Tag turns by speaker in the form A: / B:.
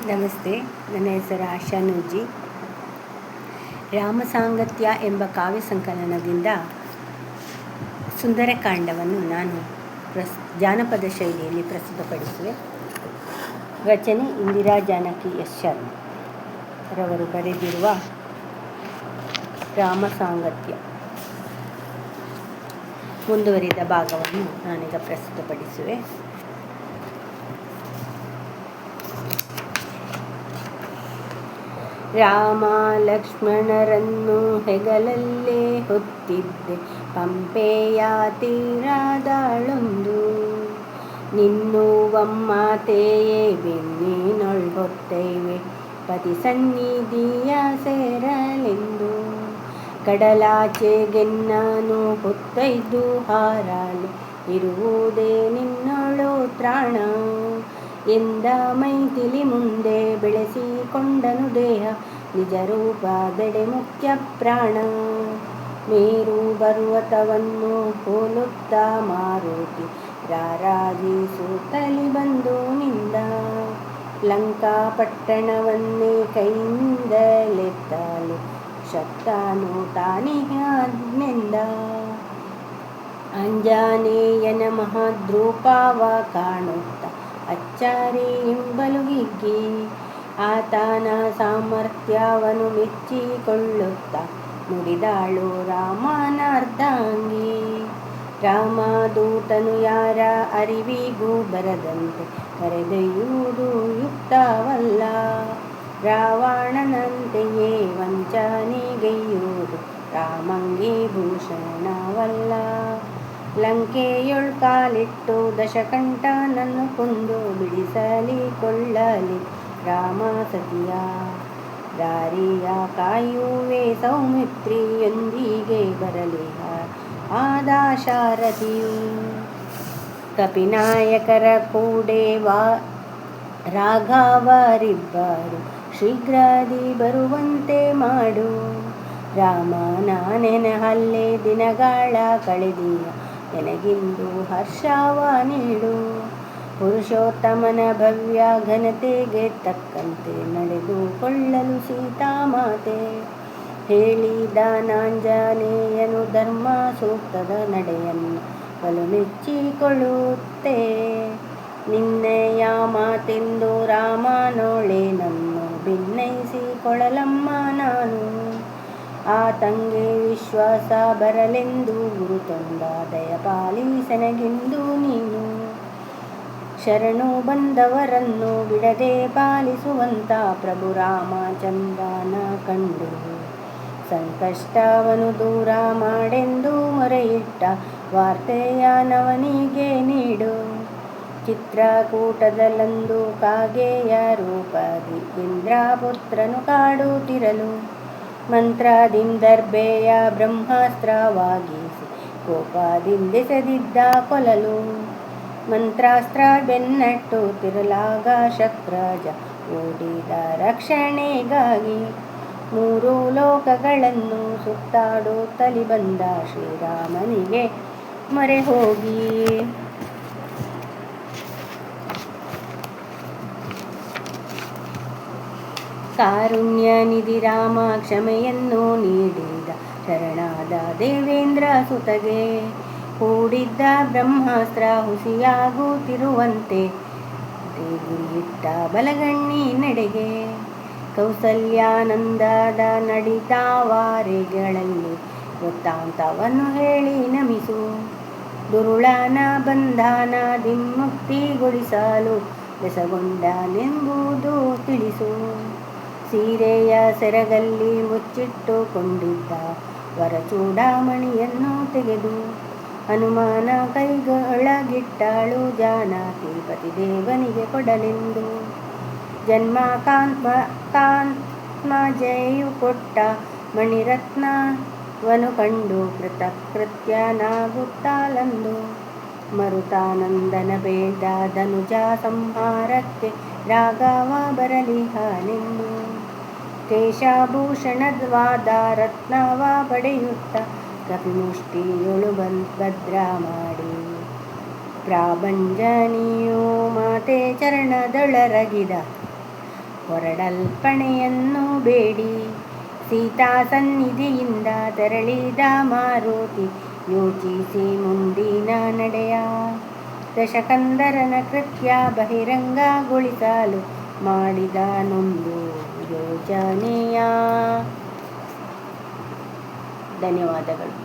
A: ನಮಸ್ತೆ. ನನ್ನ ಹೆಸರು ಆಶಾ ನೂಜಿ. ರಾಮಸಾಂಗತ್ಯ ಎಂಬ ಕಾವ್ಯ ಸಂಕಲನದಿಂದ ಸುಂದರಕಾಂಡವನ್ನು ನಾನು ಜಾನಪದ ಶೈಲಿಯಲ್ಲಿ ಪ್ರಸ್ತುತಪಡಿಸುವೆ. ರಚನೆ ಇಂದಿರಾ ಜಾನಕಿ ಎಸ್ ಶರ್ಮ ರವರು ಬರೆದಿರುವ ರಾಮಸಾಂಗತ್ಯ ಮುಂದುವರಿದ ಭಾಗವನ್ನು ನಾನೀಗ ಪ್ರಸ್ತುತಪಡಿಸುವೆ. ರಾಮ ಲಕ್ಷ್ಮಣರನ್ನು ಹೆಗಲಲ್ಲೇ ಹೊತ್ತಿದ್ದೆ ಪಂಪೆಯ ತೀರದಳೊಂದು, ನಿನ್ನುವಮ್ಮಾತೆಯೇ ಬೆನ್ನಿನೊಳ್ ಹೊತ್ತೈವೆ ಪತಿ ಸನ್ನಿಧಿಯ ಸೇರಲೆಂದು. ಕಡಲಾಚೆಗೆನ್ನನು ಹೊತ್ತೈದು ಹಾರಲು ಇರುವುದೇ ನಿನ್ನೊಳು ತ್ರಾಣ ಎಂದ ಮೈಥಿಲಿ ಮುಂದೆ ಬೆಳೆಸಿಕೊಂಡನು ದೇಹ ನಿಜ ರೂಪದೆಡೆ ಮುಖ್ಯ ಪ್ರಾಣ. ಮೇರು ಪರ್ವತವನ್ನು ಹೋಲುತ್ತ ಮಾರುತಿ ರಾರಾಜಿಸುತ್ತಲಿ ಬಂದು ನಿಂದ, ಲಂಕಾ ಪಟ್ಟಣವನ್ನೇ ಕೈಯಿಂದಲೆತ್ತಲು ಶಕ್ತನು ತಾನಿಹನೆಂದ. ಆಂಜನೇಯನ ಮಹಾದ್ರೂಪವ ಕಾಣುತ್ತ ಅಚ್ಚರಿ ಎಂಬಲು ಹಿಗ್ಗಿ, ಆತನ ಸಾಮರ್ಥ್ಯವನ್ನು ಮೆಚ್ಚಿಕೊಳ್ಳುತ್ತ ನುಡಿದಾಳು ರಾಮನಾರ್ಧಾಂಗಿ. ರಾಮದೂತನು ಯಾರ ಅರಿವಿಗೂ ಬರದಂತೆ ಕರೆದೊಯ್ಯುವುದು ಯುಕ್ತವಲ್ಲ, ರಾವಣನಂತೆಯೇ ವಂಚನೆಗೈಯುವುದು ರಾಮಂಗೆ ಭೂಷಣವಲ್ಲ. ಲಂಕೆಯೊಳ್ ಕಾಲಿಟ್ಟು ದಶಕಂಠನನ್ನು ಕೊಂದು ಬಿಡಿಸಲಿ ಕೊಳ್ಳಲಿ ರಾಮ ಸತಿಯ, ದಾರಿಯ ಕಾಯುವೆ ಸೌಮಿತ್ರಿಯೊಂದಿಗೆ ಬರಲಿ ಆ ದಾಶರಥಿಯು. ಕಪಿನಾಯಕರ ಕೂಡೆವ ರಾಘವರಿಬ್ಬರು ಶೀಘ್ರದಿ ಬರುವಂತೆ ಮಾಡು, ರಾಮನ ನೆನಹಲ್ಲೆ ದಿನಗಳ ಕಳೆದಿಯ ನನಗಿಂದು ಹರ್ಷವ ನೀಡು. ಪುರುಷೋತ್ತಮನ ಭವ್ಯ ಘನತೆಗೆ ತಕ್ಕಂತೆ ನಡೆದುಕೊಳ್ಳಲು ಸೀತಾಮಾತೆ, ಹೇಳಿದ ನಾಂಜನೇಯನು ಧರ್ಮ ಸೂಕ್ತದ ನಡೆಯನ್ನು ಬಲು ಮೆಚ್ಚಿಕೊಳ್ಳುತ್ತೆ. ನಿನ್ನೆಯ ಮಾತೆಂದು ರಾಮನೊಳೆನನ್ನು ಭಿನ್ನೈಸಿಕೊಳ್ಳಲಮ್ಮ ನಾನು, ಆತಂಗೆ ವಿಶ್ವಾಸ ಬರಲೆಂದು ಗುರುತೊಂದ ದಯಪಾಲಿಸನಗೆಂದು ನೀನು. ಶರಣು ಬಂದವರನ್ನು ಬಿಡದೆ ಪಾಲಿಸುವಂತ ಪ್ರಭು ರಾಮಚಂದ್ರನ ಕಂಡು, ಸಂಕಷ್ಟವನ್ನು ದೂರ ಮಾಡೆಂದು ಮೊರೆಯಿಟ್ಟ ವಾರ್ತೆಯ ನವನಿಗೆ ನೀಡು. ಚಿತ್ರಕೂಟದಲ್ಲಂದು ಕಾಗೆಯ ರೂಪದಿ ಇಂದ್ರಪುತ್ರನು ಕಾಡುತ್ತಿರಲು, ಮಂತ್ರದಿಂದರ್ಭೆಯ ಬ್ರಹ್ಮಾಸ್ತ್ರವಾಗಿಸಿ ಕೋಪದಿಂದೆಸೆದಿದ್ದ ಕೊಲಲು. ಮಂತ್ರಾಸ್ತ್ರ ಬೆನ್ನಟ್ಟು ತಿರಲಾಗ ಶಕ್ರಜ ಓಡಿದ ರಕ್ಷಣೆಗಾಗಿ, ಮೂರು ಲೋಕಗಳನ್ನು ಸುತ್ತಾಡುತ್ತಲಿ ಬಂದ ಶ್ರೀರಾಮನಿಗೆ ಮೊರೆ ಹೋಗಿ. ಕಾರುಣ್ಯ ನಿಧಿ ರಾಮ ಕ್ಷಮೆಯನ್ನು ನೀಡಿದ ಶರಣಾದ ದೇವೇಂದ್ರ ಸುತಗೆ, ಹೂಡಿದ್ದ ಬ್ರಹ್ಮಾಸ್ತ್ರ ಹುಸಿಯಾಗುತ್ತಿರುವಂತೆ ಗುರಿಯಿಟ್ಟ ಬಲಗಣ್ಣಿ ನಡೆಗೆ. ಕೌಸಲ್ಯಾನಂದದ ನಡಿತಾವಾರೆಗಳಲ್ಲಿ ವೃತ್ತಾಂತವನ್ನು ಹೇಳಿ ನಮಿಸು, ದುರುಳನ ಬಂಧನ ದಿಮ್ಮುಕ್ತಿಗೊಳಿಸಲು ಬೆಸಗೊಂಡನೆಂಬುದು ತಿಳಿಸು. ಸೀರೆಯ ಸೆರಗಲ್ಲಿ ಮುಚ್ಚಿಟ್ಟುಕೊಂಡಿದ್ದ ವರಚೂಡಾಮಣಿಯನ್ನು ತೆಗೆದು, ಹನುಮಾನ ಕೈಗೊಳಗಿಟ್ಟಾಳು ಜಾನಕಿ ಪತಿದೇವನಿಗೆ ಕೊಡಲೆಂದು. ಜನ್ಮಕಾತ್ಮಜೆಯು ಕೊಟ್ಟ ಮಣಿರತ್ನವನು ಕಂಡು ಕೃತಕೃತ್ಯನಾಗುತ್ತಾಳಂದು, ಮರುತಾನಂದನ ಬೇಡ ಧನುಜ ಸಂಹಾರಕ್ಕೆ ರಾಘವ ಬರಲಿಹನೆಂದು. ಕೇಶಭೂಷಣವಾದ ರತ್ನವ ಪಡೆಯುತ್ತ ಕಪಿಮುಷ್ಟಿಯೊಳು ಭದ್ರ ಮಾಡಿ, ಪ್ರಾಭಂಜನಿಯು ಮಾತೆ ಚರಣದೊಳರಗಿದ ಹೊರಡಲ್ಪಣೆಯನ್ನು ಬೇಡಿ. ಸೀತಾ ಸನ್ನಿಧಿಯಿಂದ ತೆರಳಿದ ಮಾರುತಿ ಯೋಚಿಸಿ ಮುಂದಿನ ನಡೆಯ. ದಶಕಂದರನ ಕೃತ್ಯ ಬಹಿರಂಗಗೊಳಿಸಲು ಮಾಡಿದನೊಂದು ಯೋಜನೆಯ. ಧನ್ಯವಾದಗಳು.